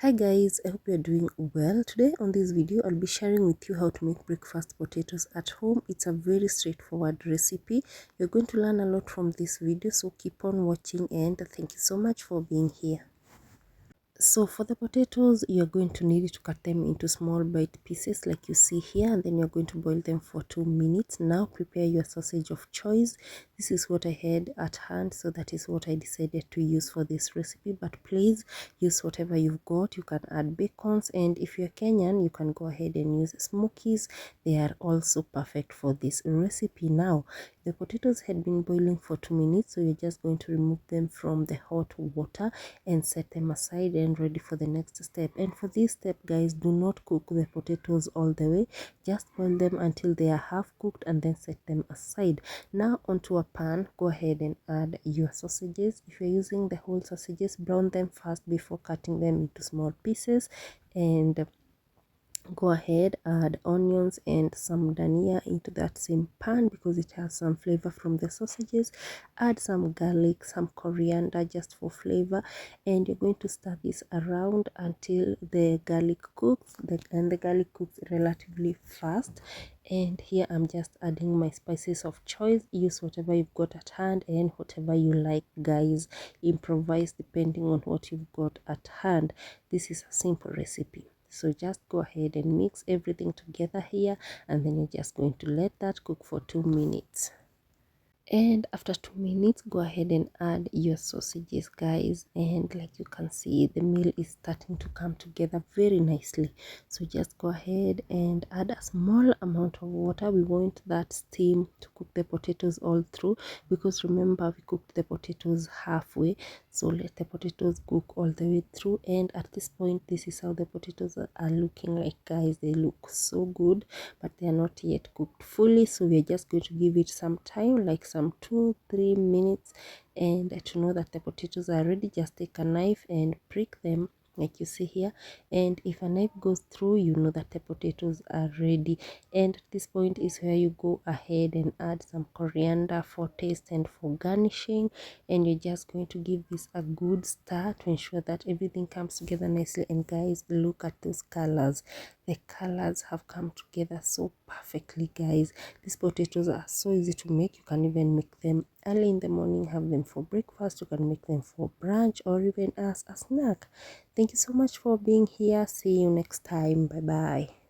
Hi guys, I hope you're doing well. Today on this video I'll be sharing with you how to make breakfast potatoes at home. It's a very straightforward recipe. You're going to learn a lot from this video, so keep on watching and thank you so much for being here. So for the potatoes, you're going to need to cut them into small bite pieces like you see here, and then you're going to boil them for 2 minutes. Now prepare your sausage of choice. This is what I had at hand, so that is what I decided to use for this recipe, but please use whatever you've got. You can add bacons, and if you're Kenyan, you can go ahead and use smokies. They are also perfect for this recipe. Now the potatoes had been boiling for 2 minutes, so you're just going to remove them from the hot water and set them aside and ready for the next step. And for this step guys, do not cook the potatoes all the way, just boil them until they are half cooked and then set them aside. Now onto a pan, go ahead and add your sausages. If you're using the whole sausages, brown them first before cutting them into small pieces, and go ahead, add onions and some dhania into that same pan because it has some flavor from the sausages. Add some garlic, some coriander just for flavor, and you're going to stir this around until the garlic cooks. And the garlic cooks relatively fast. And here I'm just adding my spices of choice. Use whatever you've got at hand and whatever you like guys. Improvise depending on what you've got at hand. This is a simple recipe, so just go ahead and mix everything together here, and then you're just going to let that cook for 2 minutes. And after 2 minutes, go ahead and add your sausages guys, and like you can see, the meal is starting to come together very nicely. So just go ahead and add a small amount of water. We want that steam to cook the potatoes all through, because remember we cooked the potatoes halfway, so let the potatoes cook all the way through. And at this point, this is how the potatoes are looking like guys. They look so good, but they are not yet cooked fully, so we're just going to give it some time, like some 2-3 minutes, and to know that the potatoes are ready, just take a knife and prick them like you see here, and if a knife goes through, you know that the potatoes are ready. And at this point is where you go ahead and add some coriander for taste and for garnishing, and you're just going to give this a good stir to ensure that everything comes together nicely. And guys, look at those colors. The colors have come together so perfectly guys. These potatoes are so easy to make. You can even make them early in the morning, have them for breakfast, you can make them for brunch, or even as a snack. Thank you so much for being here. See you next time. Bye bye.